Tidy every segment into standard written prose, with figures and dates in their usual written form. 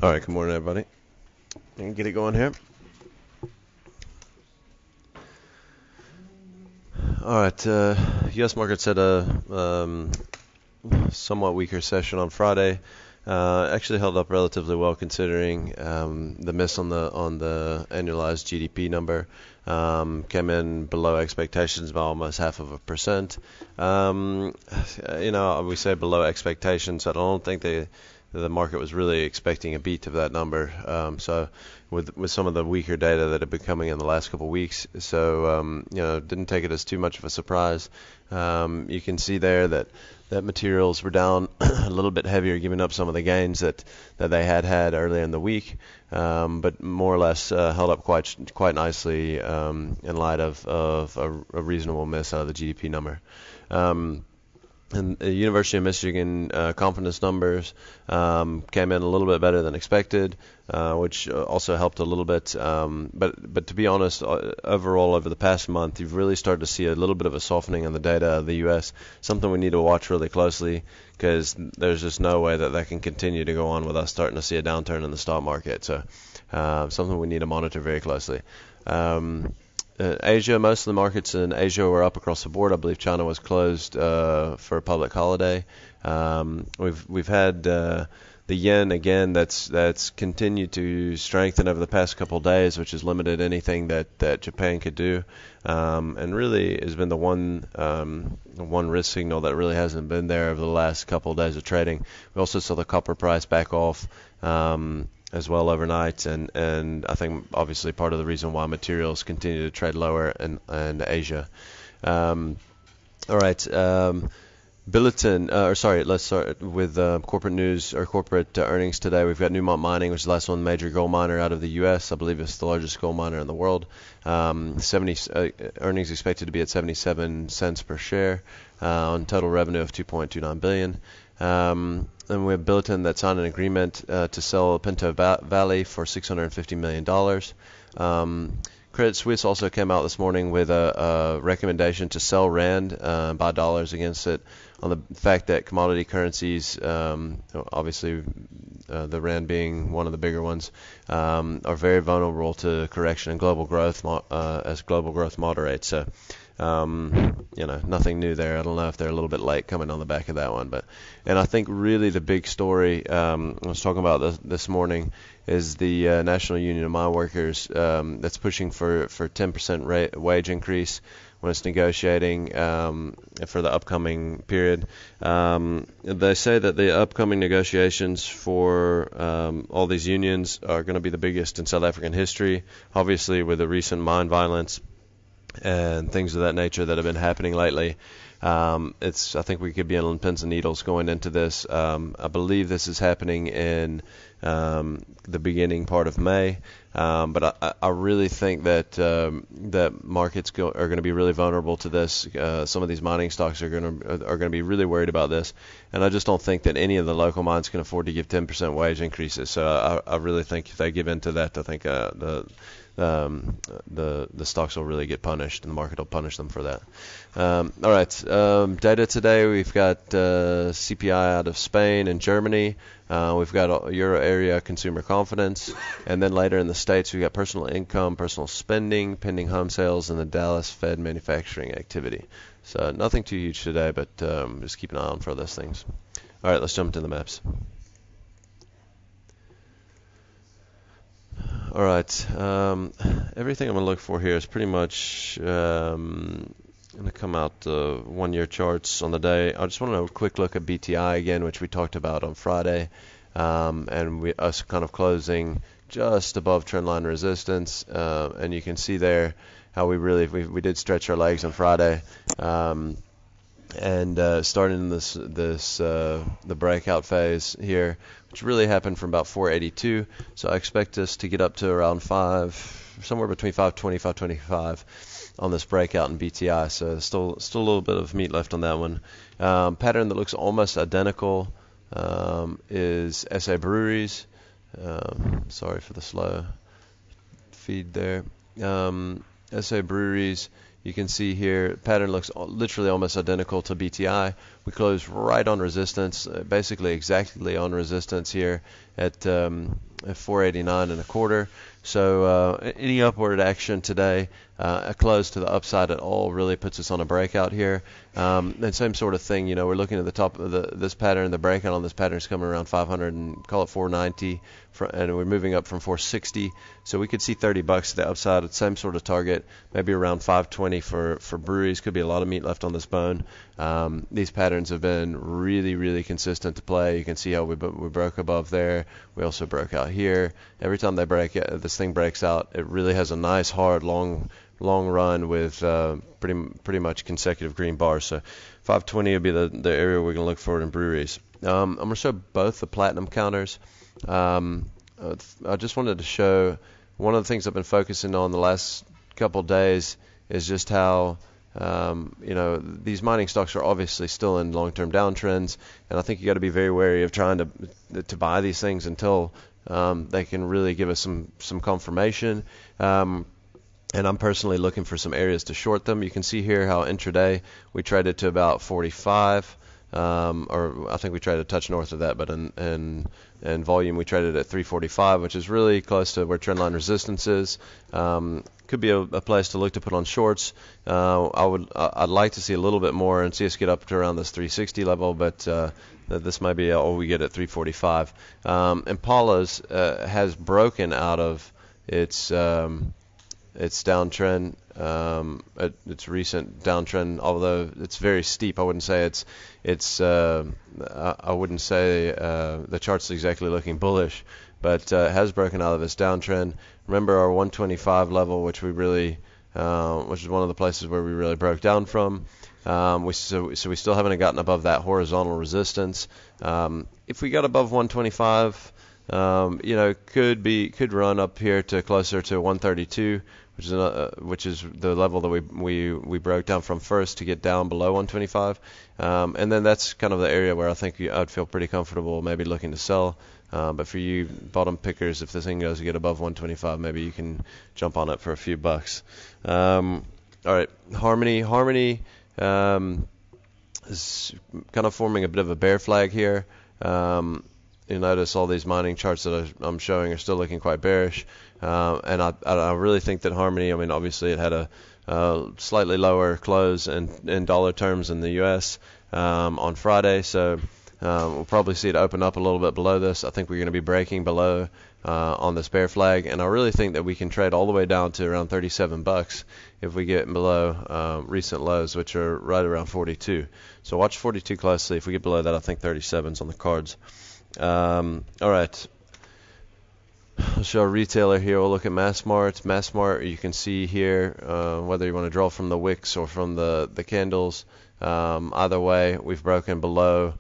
All right, good morning, everybody. And get it going here. All right, U.S. markets had a somewhat weaker session on Friday. Actually held up relatively well considering the miss on the annualized GDP number. Came in below expectations by almost 0.5%. We say below expectations. I don't think the market was really expecting a beat of that number. So with some of the weaker data that have been coming in the last couple of weeks, so didn't take it as too much of a surprise. You can see there that materials were down a little bit heavier, giving up some of the gains that they had earlier in the week, but more or less held up quite nicely in light of a reasonable miss out of the GDP number. And the University of Michigan confidence numbers came in a little bit better than expected, which also helped a little bit. But to be honest, overall over the past month, you've really started to see a little bit of a softening in the data of the U.S., something we need to watch really closely because there's just no way that can continue to go on with us starting to see a downturn in the stock market. So something we need to monitor very closely. Asia, most of the markets in Asia were up across the board. I believe China was closed for a public holiday. We've had the yen again that's continued to strengthen over the past couple of days, which has limited anything that Japan could do, and really has been the one risk signal that really hasn't been there over the last couple of days of trading. We also saw the copper price back off as well overnight, and I think obviously part of the reason why materials continue to trade lower in Asia. All right, let's start with corporate news or corporate earnings today. We've got Newmont Mining, which is the last one major gold miner out of the U.S. I believe it's the largest gold miner in the world. Earnings expected to be at 77 cents per share on total revenue of $2.29 billion. And we have Billiton that signed an agreement to sell Pinto Valley for $650 million. Credit Suisse also came out this morning with a recommendation to sell Rand, buy dollars against it, on the fact that commodity currencies, obviously the Rand being one of the bigger ones, are very vulnerable to correction and global growth as global growth moderates. So nothing new there. I don't know if they're a little bit late coming on the back of that one, and I think really the big story I was talking about this morning is the National Union of Mine Workers that's pushing for 10% wage increase when it's negotiating for the upcoming period. They say that the upcoming negotiations for all these unions are going to be the biggest in South African history, obviously with the recent mine violence and things of that nature that have been happening lately. I think we could be on pins and needles going into this. I believe this is happening in the beginning part of May, but I really think that markets are going to be really vulnerable to this. Some of these mining stocks are going to be really worried about this, and I just don't think that any of the local mines can afford to give 10% wage increases. So I really think if they give in to that, I think the stocks will really get punished, and the market will punish them for that. All right, data today, we've got CPI out of Spain and Germany. We've got Euro area consumer confidence, and then later in the States we've got personal income, personal spending, pending home sales, and the Dallas Fed manufacturing activity. So nothing too huge today, but just keep an eye on for those things. All right, let's jump into the maps. All right, everything I'm going to look for here is pretty much going to come out 1-year charts on the day. I just want to have a quick look at BTI again, which we talked about on Friday, and us kind of closing just above trendline resistance, and you can see there how we did stretch our legs on Friday, and starting the breakout phase here, which really happened from about 482. So I expect us to get up to around somewhere between 520, 525 on this breakout in BTI. So still a little bit of meat left on that one. Pattern that looks almost identical is SA Breweries. Sorry for the slow feed there. SA Breweries, you can see here, pattern looks literally almost identical to BTI. We closed right on resistance, basically exactly on resistance here at at 489 and a quarter. So any upward action today, a close to the upside at all, really puts us on a breakout here. And same sort of thing, we're looking at the top of this pattern. The breakout on this pattern is coming around 500 and call it 490, and we're moving up from 460. So we could see $30 to the upside at the same sort of target, maybe around 520 for breweries. Could be a lot of meat left on this bone. These patterns have been really, really consistent to play. You can see how we broke above there. We also broke out here. Every time they break, this thing breaks out, it really has a nice, hard, long run with pretty much consecutive green bars. So 520 will be the area we're going to look for in breweries. I'm going to show both the platinum counters. I just wanted to show one of the things I've been focusing on the last couple days is just how these mining stocks are obviously still in long-term downtrends, and I think you got to be very wary of trying to buy these things until they can really give us some confirmation. And I'm personally looking for some areas to short them. You can see here how intraday we traded to about 45, or I think we traded a touch north of that, but in volume we traded at 345, which is really close to where trendline resistance is. Could be a place to look to put on shorts. I'd like to see a little bit more and see us get up to around this 360 level, but this might be all we get at 345. Impala's has broken out of its downtrend, its recent downtrend, although it's very steep. I wouldn't say I wouldn't say the chart's exactly looking bullish, but has broken out of its downtrend. Remember our 125 level, which is one of the places where we really broke down from. We still haven't gotten above that horizontal resistance. If we got above 125, could run up here to closer to 132, which is the level that we broke down from first to get down below 125, and then that's kind of the area where I think I'd feel pretty comfortable maybe looking to sell. But for you bottom pickers, if this thing goes to get above 125, maybe you can jump on it for a few bucks. All right, Harmony is kind of forming a bit of a bear flag here. You notice all these mining charts that I'm showing are still looking quite bearish, and I really think that Harmony, obviously it had a slightly lower close in dollar terms in the U.S. On Friday, so we'll probably see it open up a little bit below this. I think we're going to be breaking below on this bear flag, and I really think that we can trade all the way down to around $37 if we get below recent lows, which are right around 42. So watch 42 closely. If we get below that, I think 37's on the cards. All right. I'll show a retailer here. We'll look at Massmart. Massmart, you can see here whether you want to draw from the wicks or from the candles. Either way, we've broken below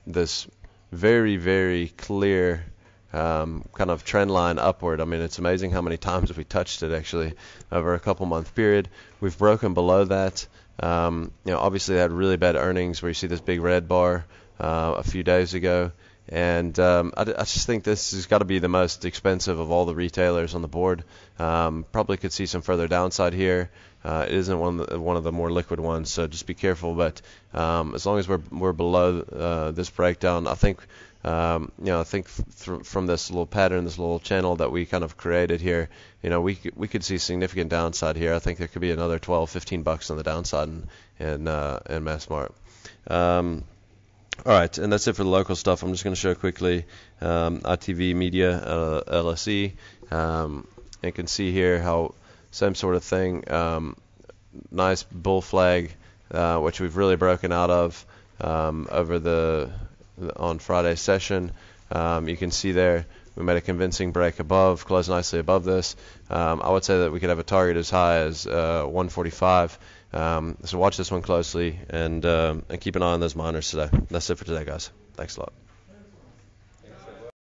this very, very clear kind of trend line upward. It's amazing how many times we touched it actually over a couple month period. We've broken below that. Obviously they had really bad earnings where you see this big red bar a few days ago. And I just think this has got to be the most expensive of all the retailers on the board. Probably could see some further downside here. It isn't one of the more liquid ones, so just be careful. But as long as we're below this breakdown, I think from this little pattern, this little channel that we kind of created here, we could see significant downside here. I think there could be another $12-15 on the downside in Massmart. All right, and that's it for the local stuff. I'm just going to show quickly ITV Media LSE. You can see here how same sort of thing, nice bull flag, which we've really broken out of on Friday's session. You can see there we made a convincing break above, closed nicely above this. I would say that we could have a target as high as 145. So watch this one closely and keep an eye on those miners today. That's it for today, guys. Thanks a lot.